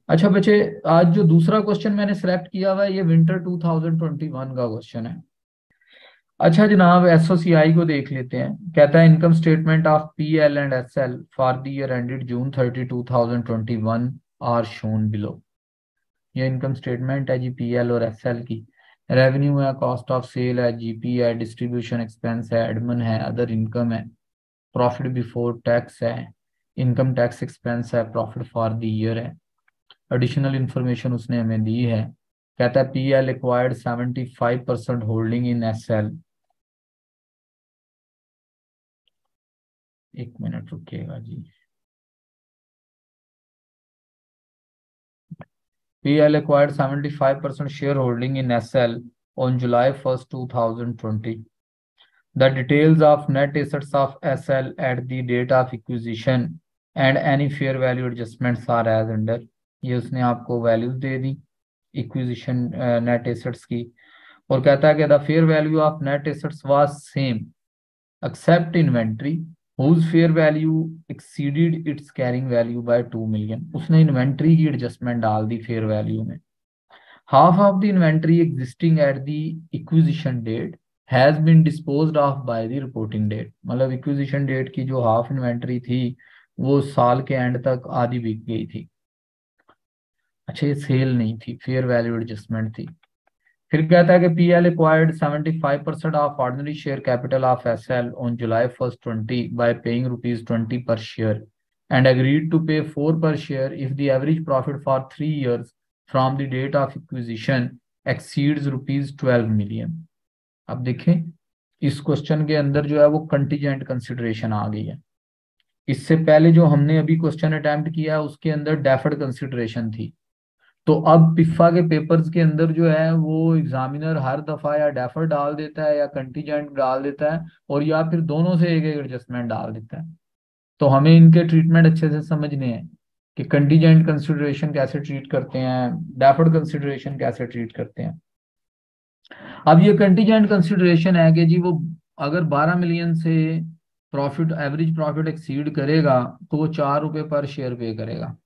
अच्छा बच्चे, आज जो दूसरा क्वेश्चन मैंने सिलेक्ट किया हुआ है ये विंटर 2021 का क्वेश्चन है। अच्छा जनाब, एसओसीआई को देख लेते हैं। कहता है income statement of PL and SL for the year ended June 30 2021 are shown below. ये इनकम स्टेटमेंट है जी पीएल और एसएल की। रेवेन्यू है, कॉस्ट ऑफ सेल है, जीपी है, डिस्ट्रीब्यूशन एक्सपेंस है, एडमिन है, अदर इनकम है, प्रॉफिट बिफोर टैक्स है, इनकम टैक्स एक्सपेंस है, प्रॉफिट फॉर द ईयर है। एडिशनल इंफॉर्मेशन उसने हमें दी है। कहता है PL acquired 75% holding in SL. एक minute रुकिएगा ji. PL acquired 75% shareholding in SL on July 1st, 2020. The details of net assets of SL at the date of acquisition and any fair value adjustments are as under. ये उसने आपको values दे दी acquisition net assets की, और कहता है कि the fair value of net assets was same except inventory whose fair value exceeded its carrying value by 2 million। उसने इन्वेंट्री की एडजस्टमेंट डाल दी फेयर वैल्यू में। Half of the inventory existing at the acquisition date has been disposed of by the reporting date। मतलब acquisition date की जो half inventory थी वो साल के एंड तक आधी बिक गई थी। अच्छा, ये सेल नहीं थी, फेयर वैल्यू एडजस्टमेंट थी। फिर कहता है कि PL acquired 75% of ordinary share capital of SL on July 1st 20 by paying ₹20 per share and agreed to pay 4 per share if the average profit for 3 years from the date of acquisition exceeds ₹12 million। अब देखें इस question के अंदर जो है वो contingent consideration आ गई है। इससे पहले जो हमने अभी क्वेश्चन अटेम्प्ट किया उसके अंदर डेफर्ड कंसिडरेशन थी। तो अब पिफा के पेपर्स के अंदर जो है वो एग्जामिनर हर दफा या डेफर डाल देता है या कंटीजेंट डाल देता है, और या फिर दोनों से एक एक एडजस्टमेंट डाल देता है। तो हमें इनके ट्रीटमेंट अच्छे से समझने हैं कि कंटीजेंट कंसिडरेशन कैसे ट्रीट करते हैं, डेफर्ड कंसिडरेशन कैसे ट्रीट करते हैं। अब ये कंटीजेंट कंसिडरेशन है कि जी वो अगर 12 मिलियन से प्रॉफिट एवरेज प्रॉफिट एक्सीड करेगा तो वो ₹4 पर शेयर पे करेगा।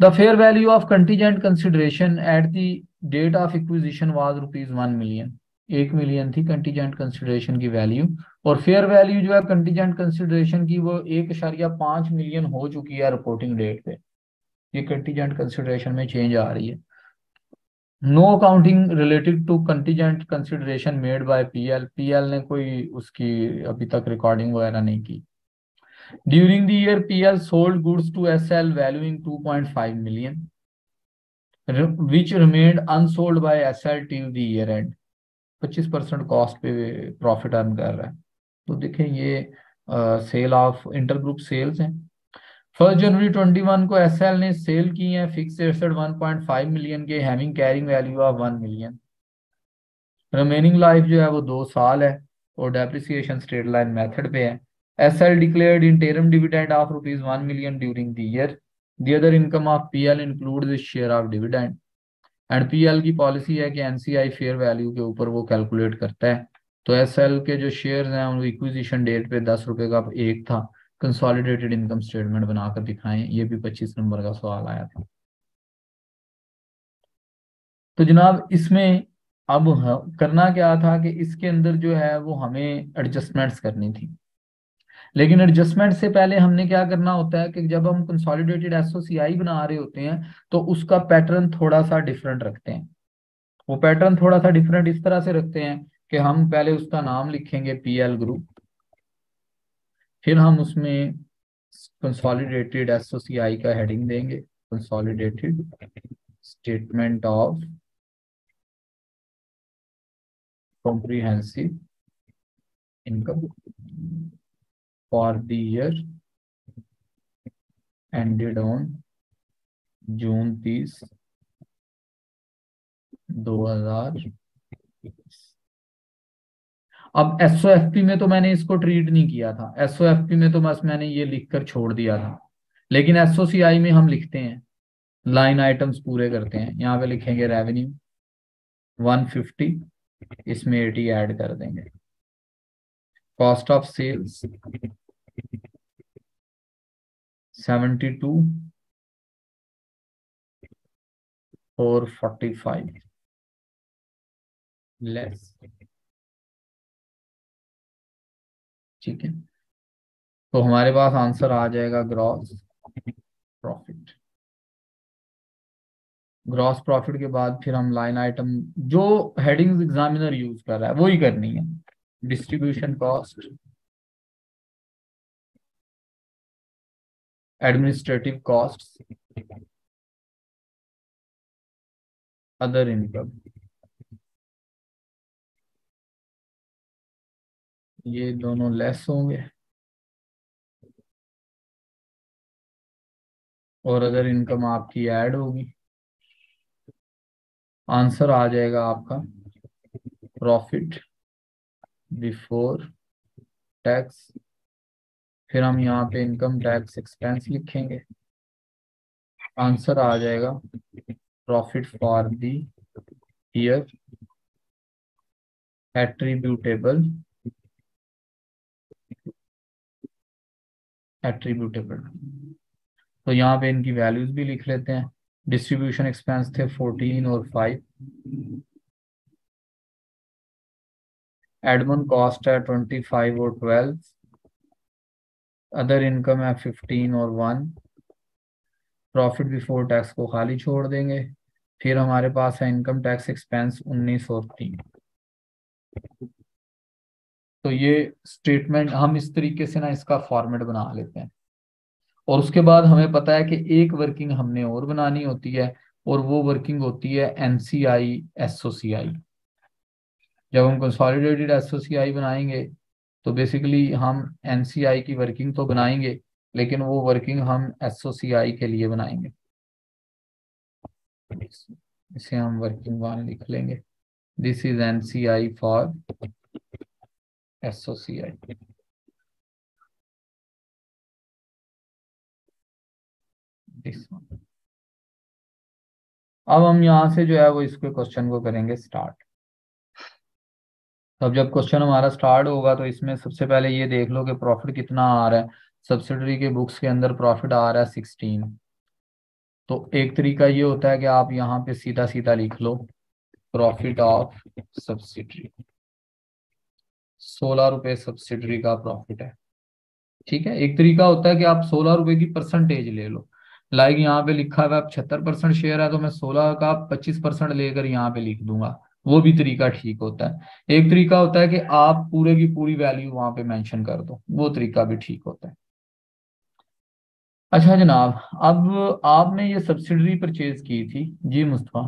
The fair value of contingent consideration at the date of acquisition was ₹1 million। 1 million थी कंटीजेंट कंसिडरेशन की वैल्यू, और फेयर वैल्यू जो है कंटीजेंट कंसिडरेशन की वो 1.5 मिलियन हो चुकी है रिपोर्टिंग डेट पे। ये कंटीजेंट कंसिडरेशन में चेंज आ रही है। No accounting related to contingent consideration made by PL. PL ने कोई उसकी अभी तक रिकॉर्डिंग वगैरह नहीं की। During the year, PL sold goods to SL valuing 2.5 million, which remained unsold by SL till the year end। 25% cost पे profit earn कर रहा है। तो देखें ये सेल ऑफ इंटरग्रुप सेल्स हैं। 1 जनवरी 2021 को एसएल ने सेल की है फिक्स एसेट 1.5 मिलियन के having carrying value of 1 million. Remaining life जो है वो 2 साल है और डेप्रिसिएशन स्ट्रेट लाइन मेथड पे है। SL declared interim dividend of ₹1 million during the year। The other income of PL includes the share of dividend। And PL की policy है कि NCI फेयर वैल्यू के ऊपर वो कैलकुलेट करता है। तो SL के जो शेयर्स हैं उनको इक्विजिशन डेट पे ₹10 का एक था। कंसोलिडेटेड इनकम स्टेटमेंट बनाकर दिखाएं, ये भी 25 नंबर का सवाल आया था। तो जनाब इसमें अब करना क्या था कि इसके अंदर जो है वो हमें एडजस्टमेंट्स करनी थी। लेकिन एडजस्टमेंट से पहले हमने क्या करना होता है कि जब हम कंसोलिडेटेड एसओसीआई बना रहे होते हैं तो उसका पैटर्न थोड़ा सा डिफरेंट रखते हैं। वो पैटर्न थोड़ा सा डिफरेंट इस तरह से रखते हैं कि हम पहले उसका नाम लिखेंगे पीएल ग्रुप, फिर हम उसमें कंसोलिडेटेड एसओसीआई का हेडिंग देंगे, consolidated statement of comprehensive income for the year ended on June 30, 2021। अब एसओएफपी में तो मैंने इसको ट्रीट नहीं किया था, एसओएफपी में तो बस मैंने ये लिखकर छोड़ दिया था। लेकिन एसओसीआई में हम लिखते हैं, लाइन आइटम्स पूरे करते हैं। यहाँ पे लिखेंगे रेवेन्यू 150, इसमें 80 ऐड कर देंगे। Cost of sales 72, 445 less. ठीक है, तो हमारे पास आंसर आ जाएगा ग्रॉस प्रॉफिट। ग्रॉस प्रॉफिट के बाद फिर हम लाइन आइटम जो हेडिंग्स एग्जामिनर यूज कर रहा है वही करनी है। Distribution cost, administrative cost, other income, ये दोनों लेस होंगे और अदर इनकम आपकी ऐड होगी। आंसर आ जाएगा आपका प्रॉफिट बिफोर टैक्स। फिर हम यहाँ पे इनकम टैक्स एक्सपेंस लिखेंगे। आंसर आ जाएगा profit for the year attributable, attributable. तो यहाँ पे इनकी वैल्यूज भी लिख लेते हैं। डिस्ट्रीब्यूशन एक्सपेंस थे 14 और 5। एडमिन कॉस्ट है 25 और 12। अदर इनकम है 15 और 1। प्रॉफिट बिफोर टैक्स को खाली छोड़ देंगे। फिर हमारे पास है इनकम टैक्स एक्सपेंस 19 और 3। तो ये स्टेटमेंट हम इस तरीके से ना इसका फॉर्मेट बना लेते हैं। और उसके बाद हमें पता है कि एक वर्किंग हमने और बनानी होती है, और वो वर्किंग होती है एनसीआई एसओसीआई। जब हम कंसोलिडेटेड एसओसीआई बनाएंगे तो बेसिकली हम एनसीआई की वर्किंग तो बनाएंगे, लेकिन वो वर्किंग हम एसओसीआई के लिए बनाएंगे। इसे हम वर्किंग वन लिख लेंगे। This is NCI for SOCI. This one. अब हम यहाँ से जो है वो इसके क्वेश्चन को करेंगे स्टार्ट। अब जब क्वेश्चन हमारा स्टार्ट होगा तो इसमें सबसे पहले ये देख लो कि प्रॉफिट कितना आ रहा है। सब्सिडरी के बुक्स के अंदर प्रॉफिट आ रहा है 16। तो एक तरीका ये होता है कि आप यहाँ पे सीधा सीधा लिख लो प्रॉफिट ऑफ सब्सिडरी। 16 रुपए सब्सिडरी का प्रॉफिट है। ठीक है, एक तरीका होता है कि आप 16 रुपए की परसेंटेज ले लो। लाइक यहाँ पे लिखा हुआ है 75% शेयर है, तो मैं 16 का 25% लेकर यहाँ पे लिख दूंगा। वो भी तरीका ठीक होता है। एक तरीका होता है कि आप पूरे की पूरी वैल्यू वहां पे मेंशन कर दो, वो तरीका भी ठीक होता है। अच्छा जनाब, अब आपने ये सब्सिडरी परचेज की थी जी मुस्तफा।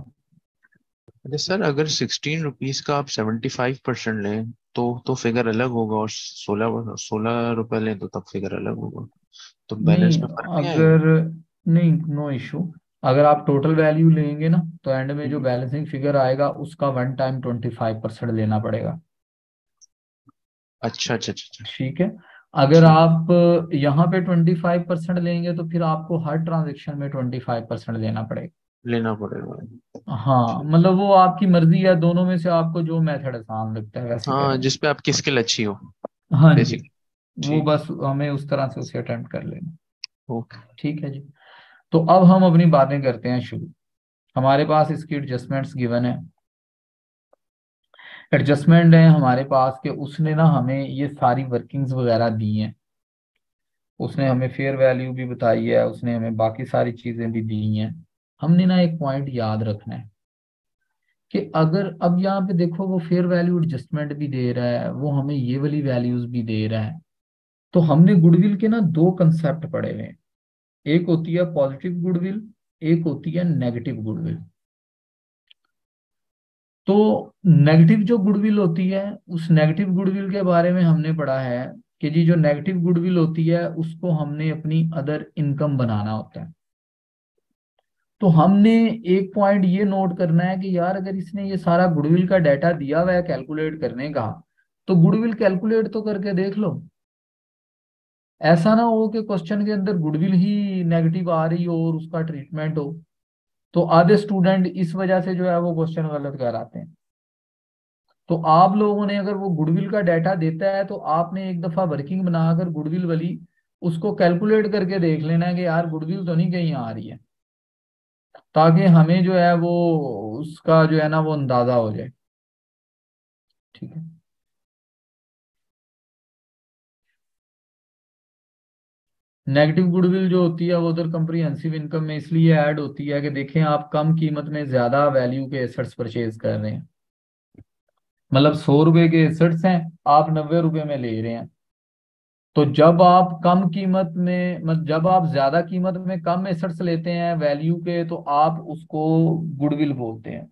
अरे सर, अगर 16 रुपीज का आप 75% लें तो फिगर अलग होगा, और 16 16 रुपए लें तो तब फिगर अलग होगा। तो नहीं बैलेंस में फर्क नहीं आएगा? अगर नहीं, नो इशू। अगर आप टोटल वैल्यू लेंगे ना तो एंड में जो हम्म। बैलेंसिंग फिगर आएगा उसका वन टाइम 25% लेना पड़ेगा। अच्छा अच्छा अच्छा अच्छा। ठीक है, अगर ठीक। आप यहाँ पे 25% लेंगे तो फिर आपको हर ट्रांजेक्शन में 25% लेना पड़ेगा। लेना पड़ेगा। हाँ, ठीक। मतलब वो आपकी मर्जी है, दोनों में से आपको जो मेथड आसान लगता है वैसे हाँ, करें। जिसपे आपकी स्किल अच्छी हो। हाँ जी, बेसिक। वो ठीक। बस हमें उस तरह से उसे अटेम्प्ट कर लेना। ओके। ठीक है जी। तो अब हम अपनी बातें करते हैं शुरू। हमारे पास इसकी एडजस्टमेंट्स गिवन है। एडजस्टमेंट है हमारे पास कि उसने ना हमें ये सारी वर्किंग्स वगैरह दी हैं। उसने हमें फेयर वैल्यू भी बताई है, उसने हमें बाकी सारी चीजें भी दी हैं। हमने ना एक पॉइंट याद रखना है कि अगर अब यहाँ पे देखो वो फेयर वैल्यू एडजस्टमेंट भी दे रहा है, वो हमें ये वाली वैल्यूज भी दे रहा है। तो हमने गुडविल के ना दो कंसेप्ट पढ़े हुए हैं। एक होती है पॉजिटिव गुडविल, एक होती है नेगेटिव गुडविल। तो नेगेटिव जो गुडविल होती है, उस नेगेटिव गुडविल के बारे में हमने पढ़ा है कि जी जो नेगेटिव गुडविल होती है उसको हमने अपनी अदर इनकम बनाना होता है। तो हमने एक पॉइंट ये नोट करना है कि यार अगर इसने ये सारा गुडविल का डाटा दिया हुआ है कैलकुलेट करने का, तो गुडविल कैलकुलेट तो करके देख लो। ऐसा ना हो कि क्वेश्चन के अंदर गुडविल ही नेगेटिव आ रही हो और उसका ट्रीटमेंट हो। तो आधे स्टूडेंट इस वजह से जो है वो क्वेश्चन गलत कर आते हैं। तो आप लोगों ने अगर वो गुडविल का डाटा देता है तो आपने एक दफा वर्किंग बनाकर गुडविल वाली उसको कैलकुलेट करके देख लेना है कि यार गुडविल तो नहीं कहीं आ रही है। ताकि हमें जो है वो उसका जो है ना वो अंदाजा हो जाए। ठीक है। नेगेटिव गुडविल जो होती है वो उधर कंप्रिहेंसिव इनकम में इसलिए ऐड होती है कि देखें आप कम कीमत में ज्यादा वैल्यू के एसेट्स परचेज कर रहे हैं। मतलब 100 रुपए के एसेट्स हैं, आप 90 रुपए में ले रहे हैं। तो जब आप कम कीमत में जब आप ज्यादा कीमत में कम एसेट्स लेते हैं वैल्यू के, तो आप उसको गुडविल बोलते हैं।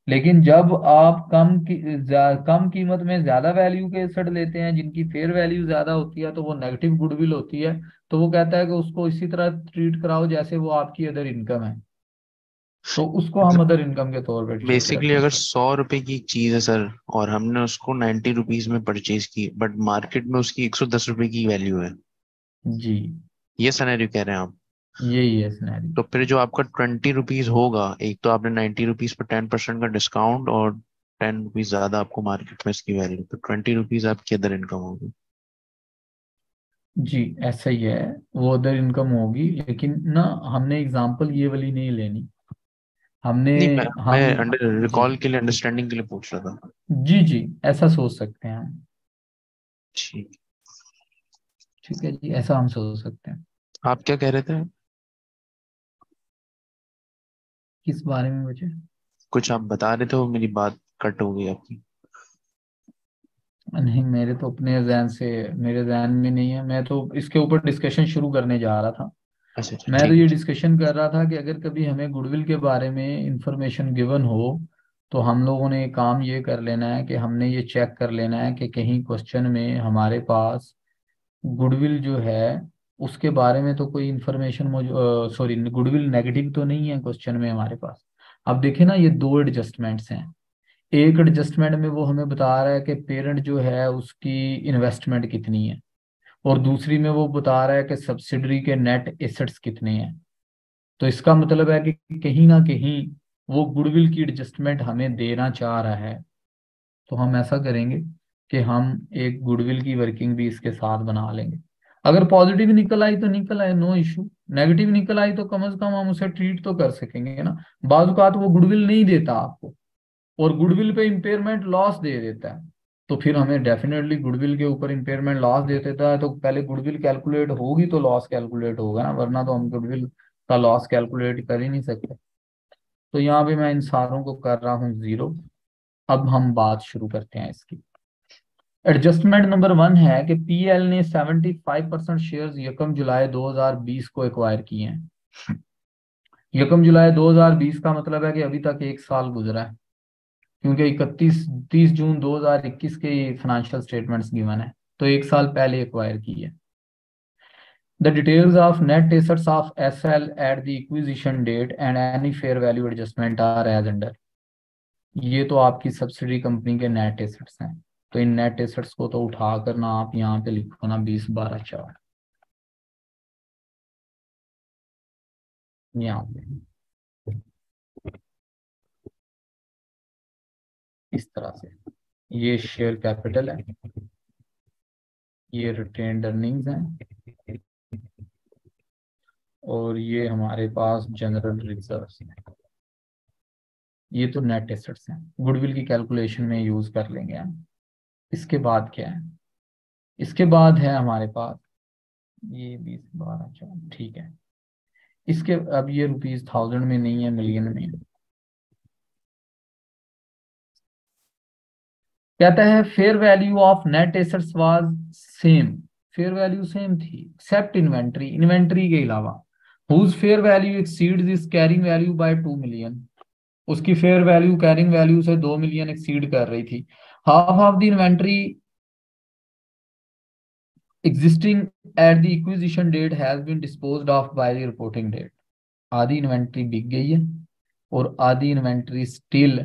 लेकिन जब आप कम कीमत में ज्यादा वैल्यू के एसेट लेते हैं जिनकी फेयर वैल्यू ज्यादा होती है, तो वो नेगेटिव गुडविल होती है। तो वो कहता है कि उसको इसी तरह ट्रीट कराओ जैसे वो आपकी अदर इनकम है। तो उसको हम मतलब अदर इनकम के तौर पे ट्रीट बेसिकली करते हैं। अगर 100 रुपए की एक चीज है सर, और हमने उसको 90 रुपीज में परचेज की, बट मार्केट में उसकी 110 रुपए की वैल्यू है, जी, ये सिनेरियो कह रहे हैं आप? यही है सिनेरियो। तो फिर जो आपका 20 रुपीज होगा, एक तो आपने 90 रुपीज पर 10% का डिस्काउंट, और 10 रुपीज ज्यादा आपको मार्केट में इसकी वैल्यू, तो 20 रुपीज आपकी अदर इनकम होगी। जी, ऐसा ही है। वो अदर इनकम होगी, लेकिन ना हमने एग्जांपल ये वाली नहीं लेनी। हमने नहीं, मैं हम अंडर जी रिकॉल के लिए, अंडरस्टैंडिंग के लिए पूछ रहा था। जी जी, ऐसा सोच सकते हैं हम। ठीक। ठीक है जी, ऐसा हम सोच सकते हैं। आप क्या कह रहे थे? किस बारे में बचे? कुछ आप बता रहे थे, वो मेरी बात कट हो गई आपकी। नहीं, मेरे तो अपने जहन से, मेरे जहन में नहीं है। मैं तो इसके ऊपर डिस्कशन शुरू करने जा रहा था। अच्छा अच्छा, मैं तो ठीक है ये ठीक। डिस्कशन कर रहा था कि अगर कभी हमें गुडविल के बारे में इंफॉर्मेशन गिवन हो, तो हम लोगों ने काम ये कर लेना है कि हमने ये चेक कर लेना है कि कहीं क्वेश्चन में हमारे पास गुडविल जो है उसके बारे में तो कोई इंफॉर्मेशन सॉरी, गुडविल नेगेटिव तो नहीं है क्वेश्चन में हमारे पास। अब देखें ना, ये दो एडजस्टमेंट्स हैं। एक एडजस्टमेंट में वो हमें बता रहा है कि पेरेंट जो है उसकी इन्वेस्टमेंट कितनी है, और दूसरी में वो बता रहा है कि सब्सिडरी के नेट एसेट्स कितने हैं। तो इसका मतलब है कि कहीं ना कहीं वो गुडविल की एडजस्टमेंट हमें देना चाह रहा है। तो हम ऐसा करेंगे कि हम एक गुडविल की वर्किंग भी इसके साथ बना लेंगे। अगर पॉजिटिव निकल आई तो निकल आए, नो इशू। नेगेटिव निकल आई तो कम से कम हम उसे ट्रीट तो कर सकेंगे ना। बाज़ औक़ात वो गुडविल नहीं देता आपको, और गुडविल पे इम्पेयरमेंट लॉस दे देता है। तो फिर हमें डेफिनेटली गुडविल के ऊपर इम्पेयरमेंट लॉस दे देता है, तो पहले गुडविल कैलकुलेट होगी तो लॉस कैलकुलेट होगा ना, वरना तो हम गुडविल का लॉस कैलकुलेट कर ही नहीं सकते। तो यहाँ पे मैं इन सारों को कर रहा हूँ जीरो। अब हम बात शुरू करते हैं इसकी। एडजस्टमेंट नंबर 1 है कि पीएल ने 75% शेयर्स यकम जुलाई 2020 को एक्वायर किए हैं। यकम जुलाई 2020 का मतलब है कि अभी तक एक साल गुजरा है, क्योंकि 30 जून 2021 के फाइनेंशियल स्टेटमेंट्स गिवन है। तो एक साल पहले एक्वायर की है। The details of net assets of SL at the acquisition date and any fair value adjustment are as under. ये तो आपकी सब्सिडी कंपनी के नेट एसेट्स हैं। तो इन नेट एसेट्स को तो उठा कर ना आप यहाँ पे लिखो ना 20 12 4, यहाँ पे इस तरह से। ये शेयर कैपिटल है, ये रिटेन्ड अर्निंग्स हैं, और ये हमारे पास जनरल रिजर्व्स हैं। ये तो नेट एसेट्स हैं, गुडविल की कैलकुलेशन में यूज कर लेंगे हम। इसके बाद क्या है? इसके बाद है हमारे पास ये 20 12 4, ठीक है। इसके अब ये रुपीज थाउजेंड में नहीं है, मिलियन में है। कहता है fair value of net assets was same. Fair value same थी एक्सेप्ट इन्वेंट्री, इन्वेंट्री के अलावा। Whose fair value exceeds its carrying value by 2 million. उसकी फेयर वैल्यू कैरिंग वैल्यू से 2 मिलियन एक्सीड कर रही थी। Half of the inventory existing at the acquisition date has been disposed of by the reporting date. आधी inventory बिक गई है, और आधी इन्वेंट्री स्टिल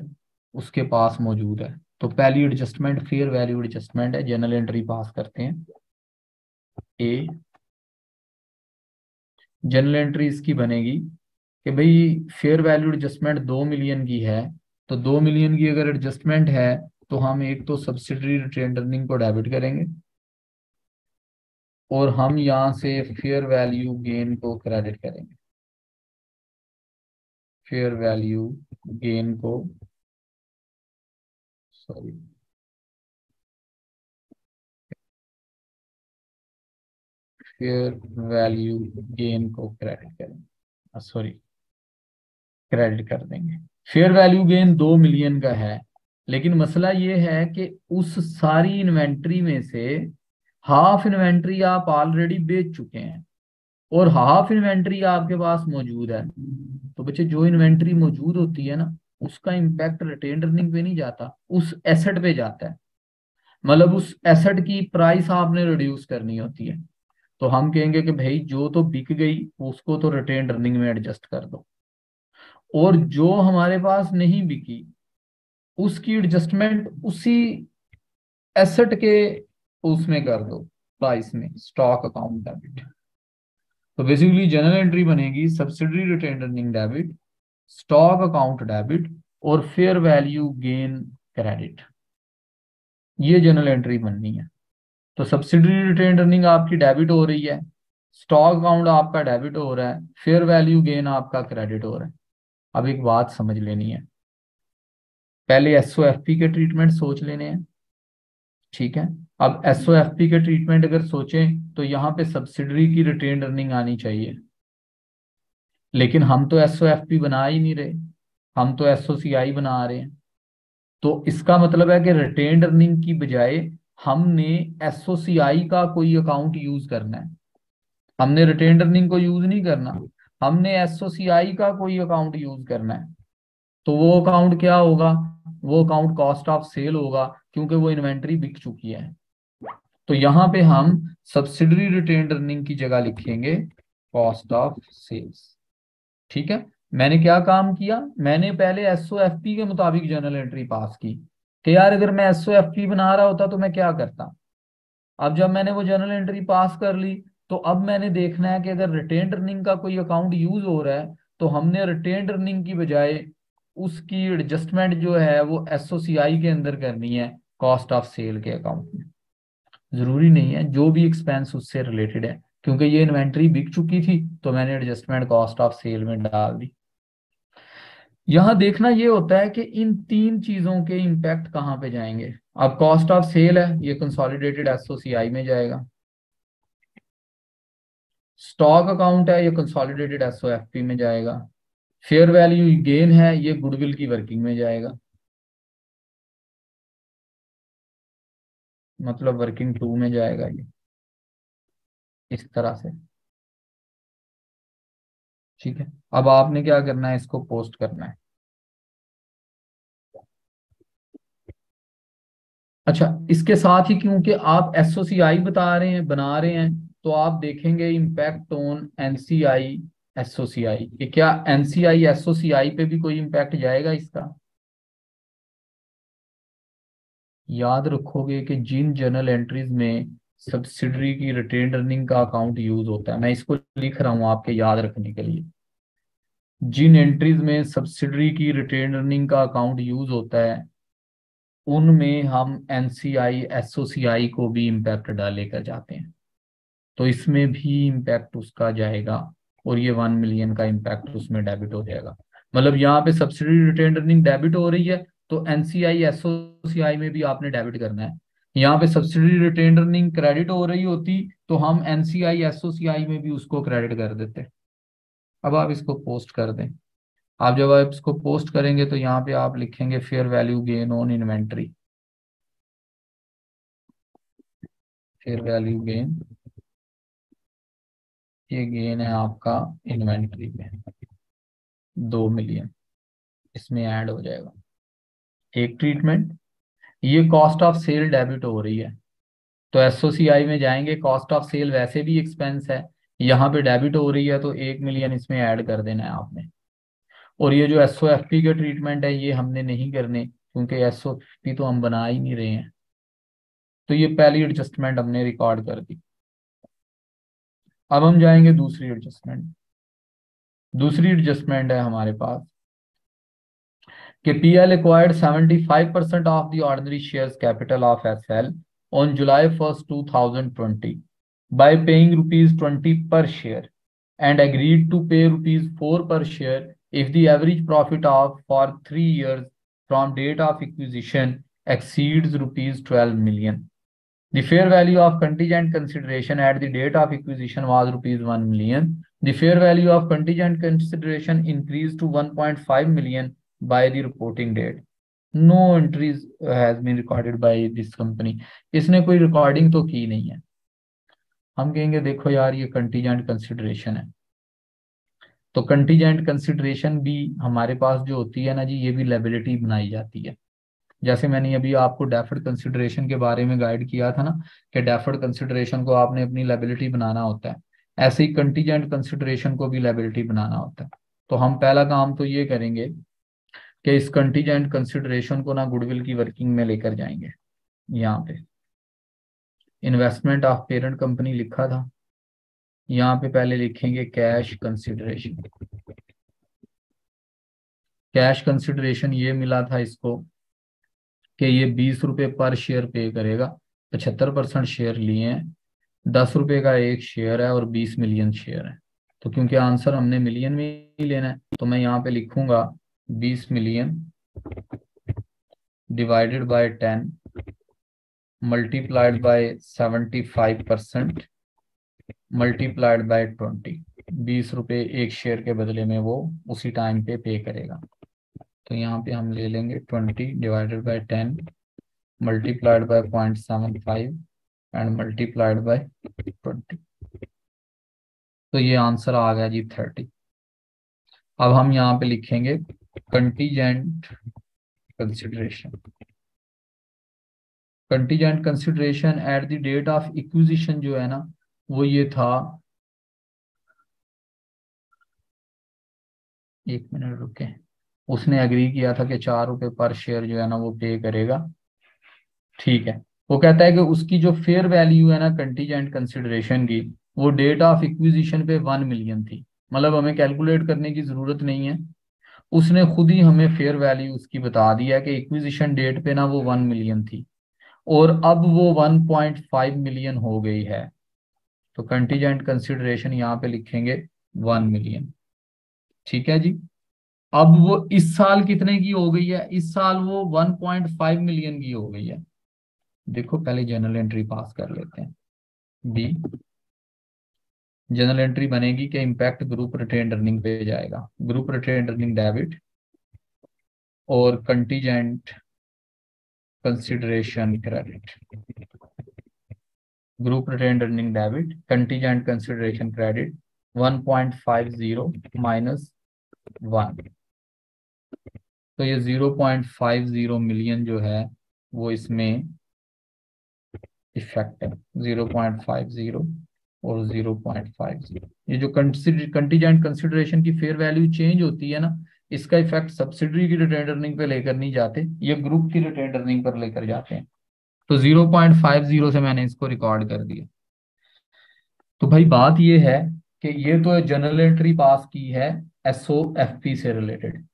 उसके पास मौजूद है। तो पहली एडजस्टमेंट फेयर वैल्यू एडजस्टमेंट है, जनरल एंट्री पास करते हैं। ए जनरल एंट्री इसकी बनेगी कि भाई फेयर वैल्यू एडजस्टमेंट 2 मिलियन की है। तो 2 मिलियन की अगर एडजस्टमेंट है, तो हम एक तो सब्सिडरी रिटेन अर्निंग को डेबिट करेंगे, और हम यहाँ से फेयर वैल्यू गेन को क्रेडिट करेंगे। फेयर वैल्यू गेन को, सॉरी, फेयर वैल्यू गेन को क्रेडिट करेंगे, सॉरी, क्रेडिट कर देंगे। फेयर वैल्यू गेन 2 मिलियन का है, लेकिन मसला ये है कि उस सारी इन्वेंट्री में से हाफ इन्वेंट्री आप ऑलरेडी बेच चुके हैं और हाफ इन्वेंट्री आपके पास मौजूद है। तो बच्चे जो इन्वेंट्री मौजूद होती है ना, उसका इम्पैक्ट रिटेन अर्निंग पे नहीं जाता, उस एसेट पे जाता है। मतलब उस एसेट की प्राइस आपने रिड्यूस करनी होती है। तो हम कहेंगे कि भाई जो तो बिक गई उसको तो रिटेन अर्निंग में एडजस्ट कर दो, और जो हमारे पास नहीं बिकी उसकी एडजस्टमेंट उसी एसेट के उसमें कर दो, प्राइस में, स्टॉक अकाउंट डेबिट। तो बेसिकली जनरल एंट्री बनेगी subsidiary retained earning debit, stock account debit और फेयर वैल्यू गेन क्रेडिट। ये जनरल एंट्री बननी है। तो सब्सिडरी रिटेन अर्निंग आपकी डेबिट हो रही है, स्टॉक अकाउंट आपका डेबिट हो रहा है, फेयर वैल्यू गेन आपका क्रेडिट हो रहा है। अब एक बात समझ लेनी है, पहले एसओएफपी के ट्रीटमेंट सोच लेने हैं, ठीक है। अब एसओएफपी के ट्रीटमेंट अगर सोचें तो यहाँ पे सब्सिडरी की रिटेन अर्निंग आनी चाहिए, लेकिन हम तो एसओएफपी बना ही नहीं रहे, हम तो एसओसीआई बना रहे हैं। तो इसका मतलब है कि रिटेन अर्निंग की बजाय हमने एसओसीआई का कोई अकाउंट यूज करना है। हमने रिटेन अर्निंग को यूज नहीं करना, हमने एसओसीआई का कोई अकाउंट यूज करना है। तो वो अकाउंट क्या होगा? वो अकाउंट कॉस्ट ऑफ सेल होगा, क्योंकि वो इन्वेंट्री बिक चुकी है। तो यहां पे हम सब्सिडरी रिटेन अर्निंग की जगह लिखेंगे कॉस्ट ऑफ सेल्स। ठीक है। मैंने क्या काम किया, मैंने पहले एसओएफपी के मुताबिक जर्नल एंट्री पास की कि यार अगर मैं एसओएफपी बना रहा होता तो मैं क्या करता। अब जब मैंने वो जर्नल एंट्री पास कर ली, तो अब मैंने देखना है कि अगर रिटेन अर्निंग का कोई अकाउंट यूज हो रहा है तो हमने रिटेन अर्निंग की बजाय उसकी एडजस्टमेंट जो है वो एसओसीआई के अंदर करनी है, कॉस्ट ऑफ सेल के अकाउंट में। जरूरी नहीं है, जो भी एक्सपेंस उससे रिलेटेड है, क्योंकि ये इन्वेंट्री बिक चुकी थी तो मैंने एडजस्टमेंट कॉस्ट ऑफ सेल में डाल दी। यहां देखना ये होता है कि इन तीन चीजों के इम्पैक्ट कहाँ पे जाएंगे। अब कॉस्ट ऑफ सेल है, ये कंसोलिडेटेड एसओसीआई में जाएगा। स्टॉक अकाउंट है, ये कंसोलिडेटेड एसओएफपी में जाएगा। फेयर वैल्यू गेन है, ये गुडविल की वर्किंग में जाएगा, मतलब वर्किंग टू में जाएगा ये, इस तरह से। ठीक है। अब आपने क्या करना है, इसको पोस्ट करना है। अच्छा, इसके साथ ही क्योंकि आप एसओसीआई बता रहे हैं, बना रहे हैं, तो आप देखेंगे इम्पैक्ट ऑन एनसीआई एसओसीआई, कि क्या एनसीआई एसओसीआई पे भी कोई इम्पैक्ट जाएगा इसका। याद रखोगे कि जिन जर्नल एंट्रीज में सब्सिडरी की रिटेन अर्निंग का अकाउंट यूज होता है, मैं इसको लिख रहा हूं आपके याद रखने के लिए, जिन एंट्रीज में सब्सिडरी की रिटेन अर्निंग का अकाउंट यूज होता है उनमें हम एनसीआई एसओसीआई को भी इम्पैक्ट डालेकर जाते हैं। तो इसमें भी इम्पैक्ट उसका जाएगा और ये 1 मिलियन का इम्पैक्ट उसमें डेबिट हो जाएगा। मतलब यहाँ पे सब्सिडी रिटेन अर्निंग डेबिट हो रही है तो एनसीआई एसओसीआई में भी आपने डेबिट करना है। यहाँ पे सब्सिडी रिटेन अर्निंग क्रेडिट हो रही होती तो हम एनसीआई एसओसीआई में भी उसको क्रेडिट कर देते। अब आप इसको पोस्ट कर दें। आप जब आप इसको पोस्ट करेंगे तो यहाँ पे आप लिखेंगे fair value gain on inventory, fair value gain, ये गेन है आपका इन्वेंट्री में 2 मिलियन, इसमें ऐड हो जाएगा। एक ट्रीटमेंट, ये कॉस्ट ऑफ सेल डेबिट हो रही है तो एसओसीआई में जाएंगे, कॉस्ट ऑफ सेल वैसे भी एक्सपेंस है, यहाँ पे डेबिट हो रही है तो 1 मिलियन इसमें ऐड कर देना है आपने। और ये जो एसओएफपी के ट्रीटमेंट है ये हमने नहीं करने, क्योंकि एसओएफपी तो हम बना ही नहीं रहे हैं। तो ये पहली एडजस्टमेंट हमने रिकॉर्ड कर दी। अब हम जाएंगे दूसरी एडजस्टमेंट। दूसरी एडजस्टमेंट है हमारे पास कि PL acquired 75% of the ordinary shares capital of SL on July 1st, 2020 by paying rupees 20 per share and agreed to pay rupees 4 per share if the average profit of for 3 years from date of acquisition exceeds rupees 12 million. The fair value of contingent consideration at the date of acquisition was rupees 1 million. The fair value of contingent consideration increased to 1.5 million by the reporting date. No entries has been recorded by this company. इसने कोई recording तो की नहीं है. हम कहेंगे देखो यार ये कंटीजेंट कंसिडरेशन है. तो कंटीजेंट कंसिडरेशन भी हमारे पास जो होती है ना जी, ये भी लायबिलिटी बनाई जाती है. जैसे मैंने अभी आपको डेफर्ड कंसिडरेशन के बारे में गाइड किया था ना, कि डेफर्ड कंसिडरेशन को आपने अपनी लायबिलिटी बनाना होता है, ऐसे ही कंटीजेंट कंसिडरेशन को भी लायबिलिटी बनाना होता है. तो हम पहला काम तो ये करेंगे कि इस कंटीजेंट कंसिडरेशन को ना गुडविल की वर्किंग में लेकर जाएंगे. यहाँ पे इन्वेस्टमेंट ऑफ पेरेंट कंपनी लिखा था, यहाँ पे पहले लिखेंगे कैश कंसिडरेशन. कैश कंसिडरेशन ये मिला था इसको कि ये 20 रुपये पर शेयर पे करेगा. 75% शेयर लिए हैं, 10 रुपये का एक शेयर है और 20 मिलियन शेयर है. तो क्योंकि आंसर हमने मिलियन में ही लेना है, तो मैं यहाँ पे लिखूंगा 20 million divided by 10 multiplied by 75% multiplied by 20. 20 रुपये एक शेयर के बदले में वो उसी टाइम पे करेगा. तो यहाँ पे हम ले लेंगे 20 divided by 10 multiplied by 0.75 and multiplied by 20. तो ये आंसर आ गया जी 30. अब हम यहाँ पे लिखेंगे contingent consideration. Contingent consideration at the date of acquisition जो है ना, वो ये था, एक मिनट रुके, उसने एग्री किया था कि 4 रुपये पर शेयर जो है ना वो पे करेगा. ठीक है. वो कहता है कि उसकी जो फेयर वैल्यू है ना कंटीजेंट कंसिडरेशन की, वो डेट ऑफ इक्विजिशन पे 1 मिलियन थी. मतलब हमें कैलकुलेट करने की जरूरत नहीं है, उसने खुद ही हमें फेयर वैल्यू उसकी बता दिया है कि इक्विजिशन डेट पे ना वो 1 मिलियन थी और अब वो 1.5 मिलियन हो गई है. तो कंटीजेंट कंसिडरेशन यहाँ पे लिखेंगे 1 मिलियन. ठीक है जी. अब वो इस साल कितने की हो गई है? इस साल वो 1.5 मिलियन की हो गई है. देखो पहले जनरल एंट्री पास कर लेते हैं. बी जनरल एंट्री बनेगी कि इम्पैक्ट ग्रुप रिटेन्ड अर्निंग पे जाएगा. ग्रुप रिटेन्ड अर्निंग डेबिट और contingent consideration credit. Group retained earning debit, contingent consideration credit 1.50 minus 1. तो ये 0.50 मिलियन जो है वो इसमें इफेक्ट है. 0.50 और 0.50. ये जो कंटीजेंट कंसिडरेशन की फेयर वैल्यू चेंज होती है ना, इसका इफेक्ट सब्सिडरी की रिटेन्ड अर्निंग पे लेकर नहीं जाते, ये ग्रुप की रिटेन्ड अर्निंग पर लेकर जाते हैं. तो 0.50 से मैंने इसको रिकॉर्ड कर दिया. तो भाई बात ये है कि ये तो जनरल एंट्री पास की है SOFP से रिलेटेड.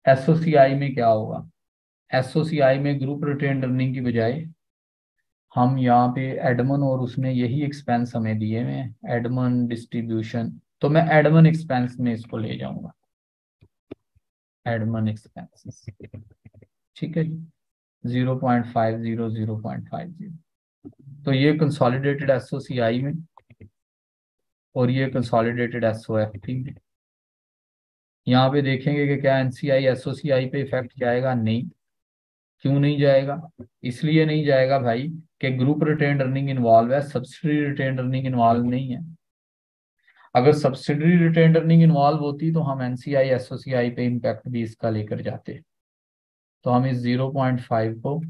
SOCI में क्या होगा? SOCI में ग्रुप रिटेन्ड अर्निंग की बजाय हम यहाँ पे एडमन, और उसने यही एक्सपेंस हमें दिए हुए हैं, एडमन डिस्ट्रीब्यूशन. तो मैं एडमन एक्सपेंस में इसको ले जाऊंगा, एडमन एक्सपेंसेस. ठीक है जी. 0.50 0.50. तो ये कंसोलिडेटेड SOCI में और ये कंसोलिडेटेड SOFP में. यहाँ पे देखेंगे कि क्या NCI SOCI पे इफेक्ट जाएगा? नहीं. क्यों नहीं जाएगा? इसलिए नहीं जाएगा भाई कि ग्रुप रिटेन्ड अर्निंग इन्वॉल्व है, सब्सिडरी रिटेन्ड अर्निंग इन्वॉल्व नहीं है. अगर सब्सिडरी रिटेन्ड अर्निंग इन्वॉल्व होती तो हम NCI SOCI पे इम्पैक्ट भी इसका लेकर जाते. तो हम इस 0.5 को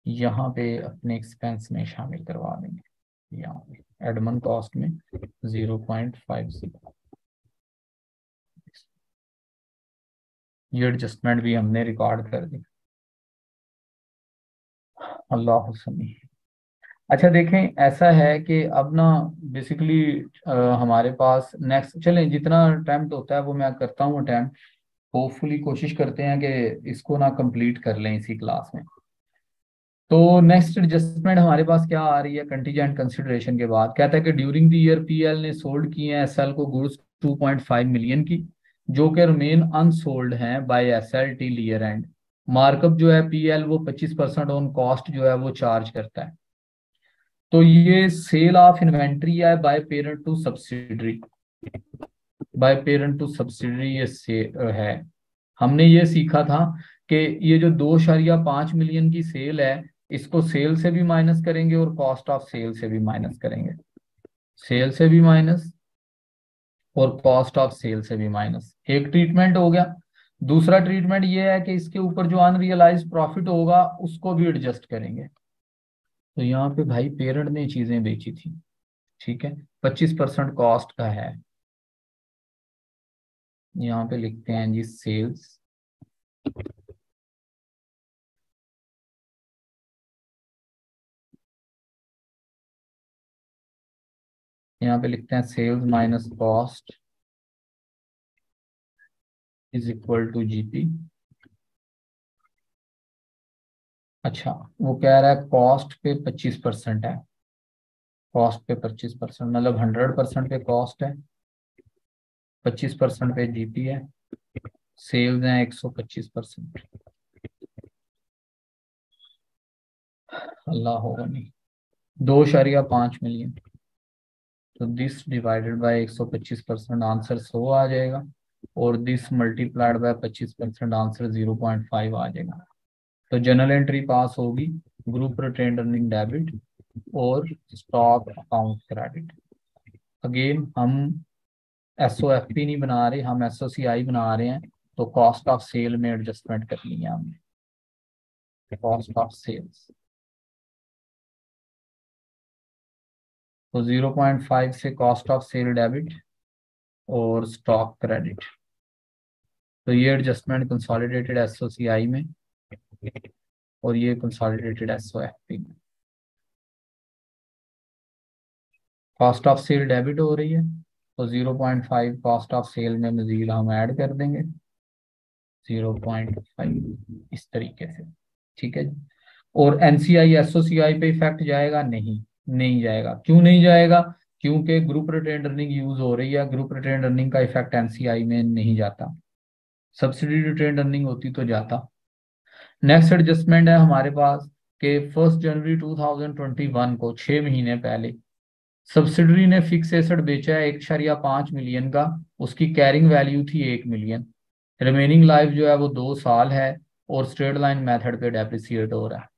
यहाँ पे अपने एक्सपेंस में शामिल करवा देंगे, यहाँ पे एडमन कॉस्ट में 0.50. ये एडजस्टमेंट भी हमने रिकॉर्ड कर दी. अल्लाह समी. अच्छा देखें, ऐसा है कि अब ना बेसिकली हमारे पास नेक्स्ट, चलें जितना अटैम्प्ट होता है वो मैं करता हूँ अटैम्प्ट. होपफुली कोशिश करते हैं कि इसको ना कंप्लीट कर लें इसी क्लास में. तो नेक्स्ट एडजस्टमेंट हमारे पास क्या आ रही है कंटीजेंट कंसिडरेशन के बाद? कहता है कि ड्यूरिंग द ईयर PL ने सोल्ड किए हैं SL को गुड्स 2.5 मिलियन की. जो कि रिमेन अनसोल्ड हैं by SL till year end. Markup जो है पीएल वो 25% ऑन कॉस्ट जो है वो चार्ज करता है। तो ये सेल ऑफ इन्वेंट्री है by parent to subsidiary, by parent to subsidiary ये से है। हमने ये सीखा था कि ये जो 2.5 मिलियन की सेल है, इसको सेल से भी माइनस करेंगे और कॉस्ट ऑफ सेल से भी माइनस करेंगे। सेल से भी माइनस और कॉस्ट ऑफ सेल से भी माइनस, एक ट्रीटमेंट हो गया। दूसरा ट्रीटमेंट ये है कि इसके ऊपर जो अनरियलाइज प्रॉफिट होगा उसको भी एडजस्ट करेंगे। तो यहाँ पे भाई पेरेंट ने चीजें बेची थी, ठीक है, 25% कॉस्ट का है। यहाँ पे लिखते हैं जी सेल्स, यहाँ पे लिखते हैं sales minus cost is equal to GP. अच्छा, वो कह रहा है कॉस्ट पे 25% है, कॉस्ट पे 25% मतलब 100% पे कॉस्ट है, 25% पे जीपी है, सेल्स हैं 125%। अल्लाह होगा नहीं, 2.5 मिलियन। तो दिस डिवाइडेड बाय 125% आंसर 100 आ जाएगा, और दिस मल्टीप्लाइड बाय 25% आंसर 0.5 आ जाएगा। तो जनरल एंट्री पास होगी, ग्रुप रिटेन अर्निंग डेबिट और स्टॉक अकाउंट क्रेडिट। अगेन हम एसओएफपी नहीं बना रहे, हम एसओसीआई बना रहे हैं। तो कॉस्ट ऑफ सेल में एडजस्टमेंट कर ली है हमने, कॉस्ट ऑफ सेल्स। तो 0.5 से कॉस्ट ऑफ सेल डेबिट और स्टॉक क्रेडिट। तो ये एडजस्टमेंट कंसोलिडेटेड एसओसीआई में और ये कंसोलिडेटेड एसओएफपी में। कॉस्ट ऑफ सेल डेबिट हो रही है, तो 0.5 कॉस्ट ऑफ सेल में मजीद हम ऐड कर देंगे 0.5 इस तरीके से, ठीक है जी। और एनसीआई एसओसीआई पे इफेक्ट जाएगा नहीं, नहीं जाएगा। क्यों नहीं जाएगा? क्योंकि ग्रुप रिटेन अर्निंग यूज हो रही है, ग्रुप रिटेन अर्निंग का इफेक्ट एनसीआई में नहीं जाता, सब्सिडी रिटेन अर्निंग होती तो जाता। नेक्स्ट एडजस्टमेंट है हमारे पास कि 1 जनवरी 2021 को 6 महीने पहले सब्सिडरी ने फिक्स एसेट बेचा है 1.5 मिलियन का, उसकी कैरिंग वैल्यू थी 1 मिलियन। रिमेनिंग लाइफ जो है वो 2 साल है और स्ट्रेट लाइन मेथड पे डेप्रिसिएट हो रहा है।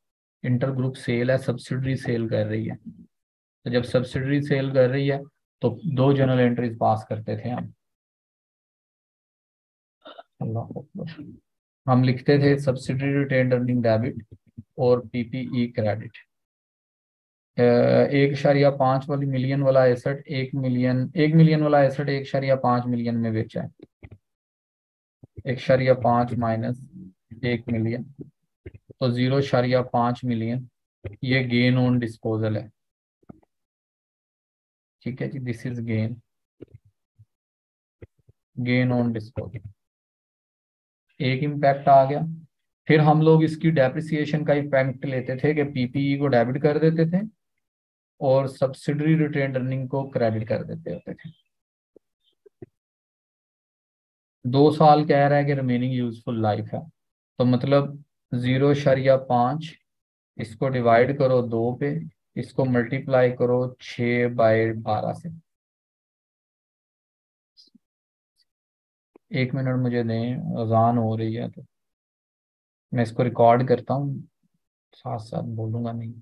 इंटर ग्रुप सेल है, सब्सिडरी सेल कर रही है। तो जब सब्सिडरी सेल कर रही है तो 2 जनरल एंट्रीज पास करते थे हम। अल्लाह अकबर। हम लिखते थे सब्सिडरी रिटेन अर्निंग डेबिट और पीपीई क्रेडिट। 1.5 वाली मिलियन वाला एसेट 1 मिलियन, 1 मिलियन वाला एसेट 1.5 मिलियन में बेचा है। 1.5 माइनस 1 मिलियन, तो 0.5 मिलियन ये गेन ऑन डिस्पोजल है, ठीक है जी। This is gain, gain on disposal, एक इम्पैक्ट आ गया। फिर हम लोग इसकी डेप्रिसिएशन का इम्पैक्ट लेते थे कि पीपीई को डेबिट कर देते थे और सब्सिडरी रिटेन अर्निंग को क्रेडिट कर देते होते थे। 2 साल कह रहा है कि रिमेनिंग यूजफुल लाइफ है, तो मतलब 0.5, इसको डिवाइड करो 2 पे, इसको मल्टीप्लाई करो 6/12 से। 1 मिनट मुझे दें, अजान हो रही है तो मैं इसको रिकॉर्ड करता हूँ, साथ साथ बोलूंगा नहीं।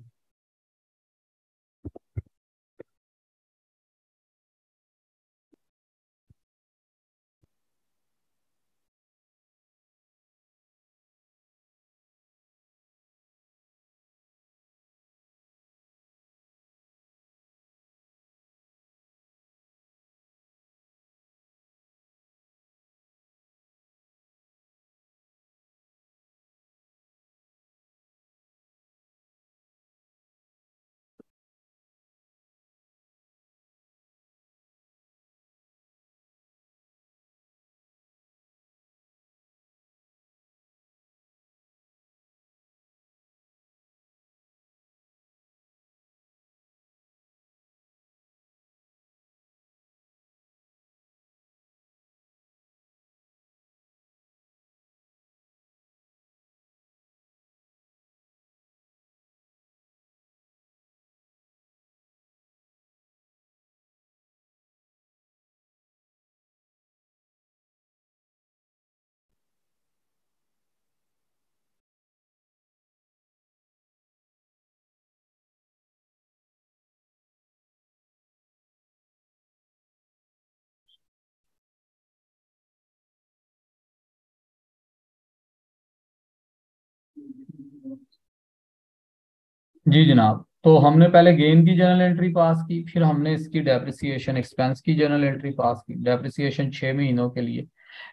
जी जनाब, तो हमने पहले गेन की जर्नल एंट्री पास की, फिर हमने इसकी डेप्रिसिएशन एक्सपेंस की जर्नल एंट्री पास की। डेप्रिसिएशन 6 महीनों के लिए,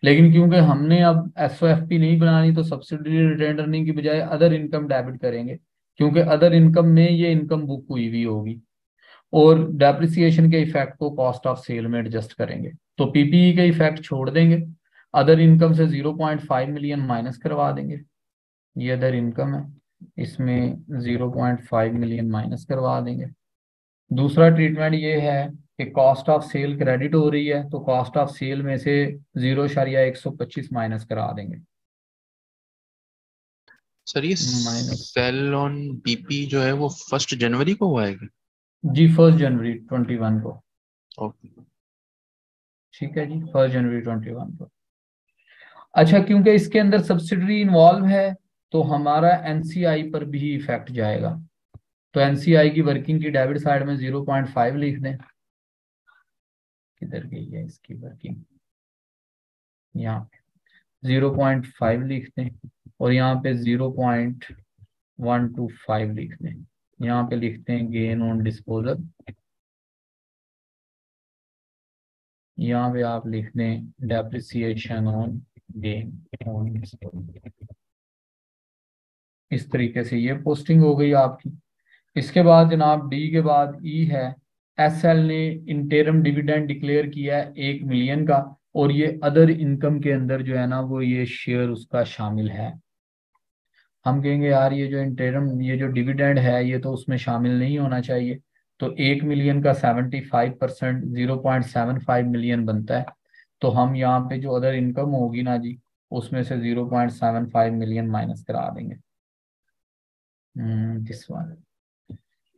लेकिन क्योंकि हमने अब एसओएफपी नहीं बनानी तो सब्सिडरी रिटेन अर्निंग की बजाय अदर इनकम डेबिट करेंगे, क्योंकि अदर इनकम में ये इनकम बुक हुई हुई होगी, और डेप्रिसिएशन के इफेक्ट को कॉस्ट ऑफ सेल में एडजस्ट करेंगे। तो पीपीई के इफेक्ट छोड़ देंगे, अदर इनकम से 0.5 मिलियन माइनस करवा देंगे। ये अदर इनकम है, इसमें 0.5 मिलियन माइनस करवा देंगे। दूसरा ट्रीटमेंट ये है कि कॉस्ट ऑफ सेल क्रेडिट हो रही है, तो कॉस्ट ऑफ सेल में से 0.125 माइनस करा देंगे। सर ये माइनस, सेल ऑन बीपी जो है वो 1 जनवरी को हुआ है क्या? जी 1 जनवरी 2021 को। ओके। ठीक है जी, 1 जनवरी 2021 को। अच्छा, क्योंकि इसके अंदर सब्सिडरी इन्वॉल्व है तो हमारा एनसीआई पर भी इफेक्ट जाएगा। तो एनसीआई की वर्किंग की डेबिट साइड में 0.5 लिख दें। किधर गई है इसकी वर्किंग? यहाँ पे 0.5 लिख दें, और यहाँ पे 0.125 लिख दें। यहाँ पे लिखते हैं गेन ऑन डिस्पोजल, यहाँ पे आप लिख दें depreciation on gain on disposal. इस तरीके से ये पोस्टिंग हो गई आपकी। इसके बाद जनाब डी के बाद ई है। एसएल ने इंटरम डिविडेंड डिक्लेयर किया है 1 मिलियन का, और ये अदर इनकम के अंदर जो है ना वो ये शेयर उसका शामिल है। हम कहेंगे यार ये जो इंटरम, ये जो डिविडेंड है ये तो उसमें शामिल नहीं होना चाहिए। तो 1 मिलियन का 75%, 0.75 मिलियन बनता है। तो हम यहाँ पे जो अदर इनकम होगी ना जी, उसमें से 0.75 मिलियन माइनस करा देंगे। दिस वन,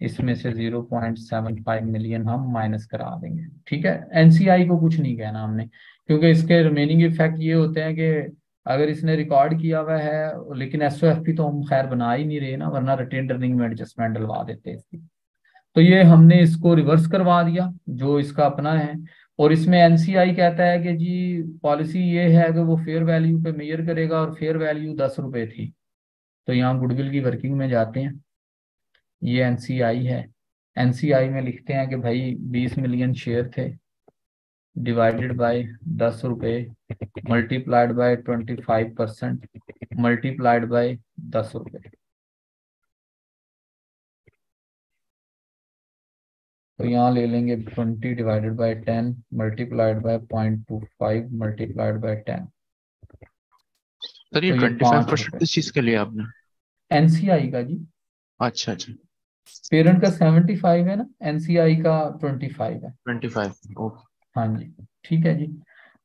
इसमें से 0.75 मिलियन हम माइनस करा देंगे। ठीक है, एनसीआई को कुछ नहीं कहना हमने, क्योंकि इसके रिमेनिंग इफेक्ट ये होते हैं कि अगर इसने रिकॉर्ड किया हुआ है, लेकिन एसओएफपी तो हम खैर बना ही नहीं रहे ना, वरना रिटेन अर्निंग में एडजस्टमेंट डलवा देते इसकी। तो ये हमने इसको रिवर्स करवा दिया जो इसका अपना है। और इसमें एनसीआई कहता है कि जी पॉलिसी ये है कि वो फेयर वैल्यू पे मेजर करेगा, और फेयर वैल्यू 10 रुपए थी। तो यहाँ गुडविल की वर्किंग में जाते हैं, ये एनसीआई है। एनसीआई में लिखते हैं कि भाई 20 मिलियन शेयर थे, डिवाइडेड बाय 10 रुपए, मल्टीप्लाइड बाय 25%, मल्टीप्लाइड बाय 10 रुपए। तो यहाँ ले लेंगे 20 divided by 10 multiplied by 0.25 multiplied by 10। Sir ये तो ये 25% 5 रुपए। किस चीज के लिए आपने? एनसीआई का जी, अच्छा अच्छा। पेरेंट का 75 है ना, एनसीआई का 25 है। 25। ओके। हाँ जी, ठीक है जी।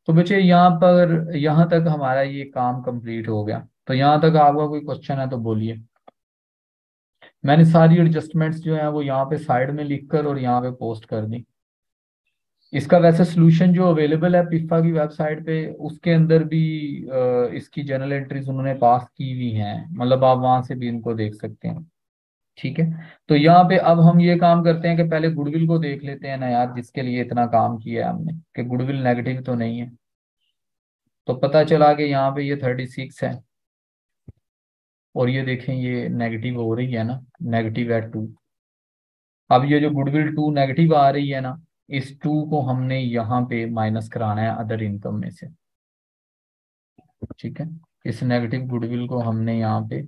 तो बच्चे यहाँ पर, यहाँ तक हमारा ये काम कंप्लीट हो गया। तो यहाँ तक आपका कोई क्वेश्चन है तो बोलिए। मैंने सारी एडजस्टमेंट्स जो है वो यहाँ पे साइड में लिखकर और यहाँ पे पोस्ट कर दी। इसका वैसे सोल्यूशन जो अवेलेबल है पिफा की वेबसाइट पे, उसके अंदर भी इसकी जर्नल एंट्रीज उन्होंने पास की हुई हैं, मतलब आप वहां से भी इनको देख सकते हैं। ठीक है, तो यहाँ पे अब हम ये काम करते हैं कि पहले गुडविल को देख लेते हैं ना यार, जिसके लिए इतना काम किया है हमने, कि गुडविल नेगेटिव तो नहीं है। तो पता चला कि यहाँ पे ये 36 है, और ये देखें ये नेगेटिव हो रही है ना, नेगेटिव है 2। अब ये जो गुडविल 2 नेगेटिव आ रही है ना, इस 2 को हमने यहाँ पे माइनस कराना है अदर इनकम में से। ठीक है, इस नेगेटिव गुडविल को हमने यहाँ पे,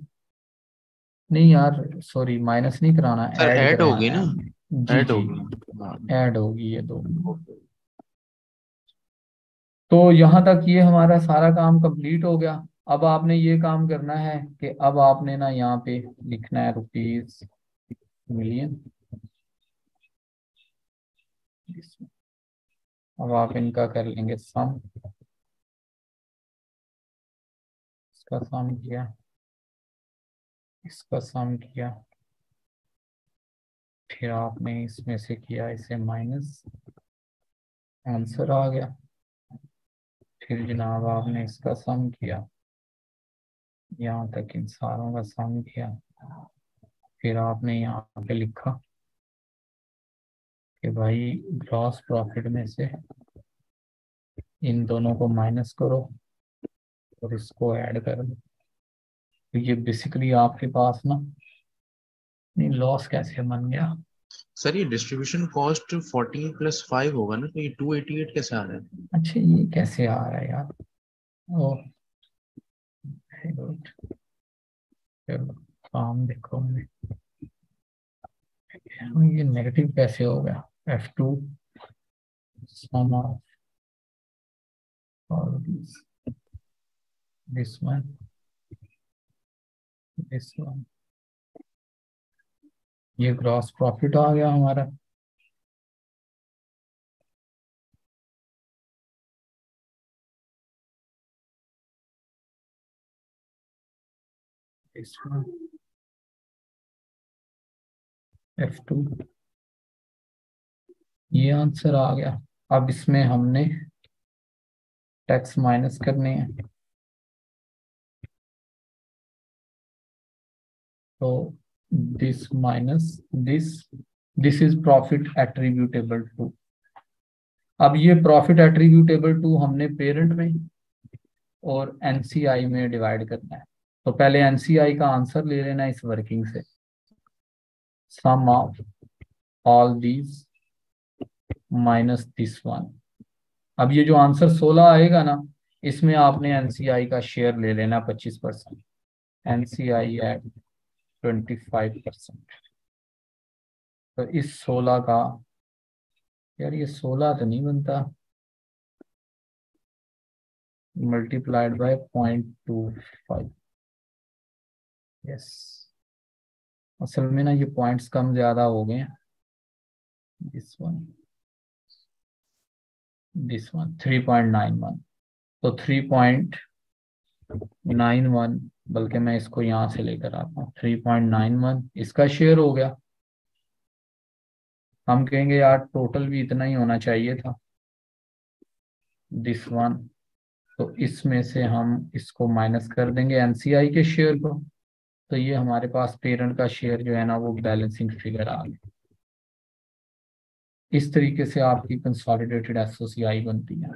नहीं यार सॉरी, माइनस नहीं कराना, सर ऐड ऐड होगी करवाना है ना? हमने। जी ऐड जी, होगी। हाँ। ऐड होगी ये दो। ओके। तो यहाँ तक ये हमारा सारा काम कंप्लीट हो गया। अब आपने ये काम करना है कि अब आपने ना यहाँ पे लिखना है रुपीज 1 मिलियन। अब आप इनका कर लेंगे सम, इसका सम किया, इसका सम किया, फिर आपने इसमें से किया इसे माइनस, आंसर आ गया। फिर जनाब आपने इसका सम किया, यहाँ तक इन सारों का सम किया। फिर आपने यहाँ पे लिखा कि भाई ग्रॉस प्रॉफिट में से इन दोनों को माइनस करो और इसको ऐड करो। तो ये बेसिकली आपके पास ना, नहीं लॉस कैसे बन गया? सर ये डिस्ट्रीब्यूशन कॉस्ट 14 + 5 होगा ना, तो ये 288 कैसे आ रहा है? अच्छा ये कैसे आ रहा है यार? ओ गुड, चलो काम देखो मैं, ये नेगेटिव कैसे हो गया? F2 sum of all these, this one, this one, ये ग्रॉस प्रॉफिट आ गया हमारा। this one, F2, ये आंसर आ गया। अब इसमें हमने टैक्स माइनस करने हैं, तो this minus this is profit attributable to. अब ये प्रॉफिट एट्रीब्यूटेबल टू हमने पेरेंट में और एनसीआई में डिवाइड करना है। तो पहले एनसीआई का आंसर ले लेना इस वर्किंग से, sum of all these minus this one. अब ये जो आंसर 16 आएगा ना, इसमें आपने एनसीआई का शेयर ले लेना 25%, एनसीआई एट 25%। तो इस 16 का, यार ये 16 तो नहीं बनता, मल्टीप्लाइड बाय 0.25। यस, असल में ना ये पॉइंट्स कम ज्यादा हो गए हैं। दिस वन 3.91, तो 3.91, बल्कि मैं इसको यहाँ से लेकर आता हूँ, 3.91 इसका शेयर हो गया। हम कहेंगे यार टोटल भी इतना ही होना चाहिए था, दिस वन, तो इसमें से हम इसको माइनस कर देंगे एनसीआई के शेयर को, तो ये हमारे पास पेरेंट का शेयर जो है ना वो बैलेंसिंग फिगर आ गया। इस तरीके से आपकी कंसोलिडेटेड एसओसीआई बनती है।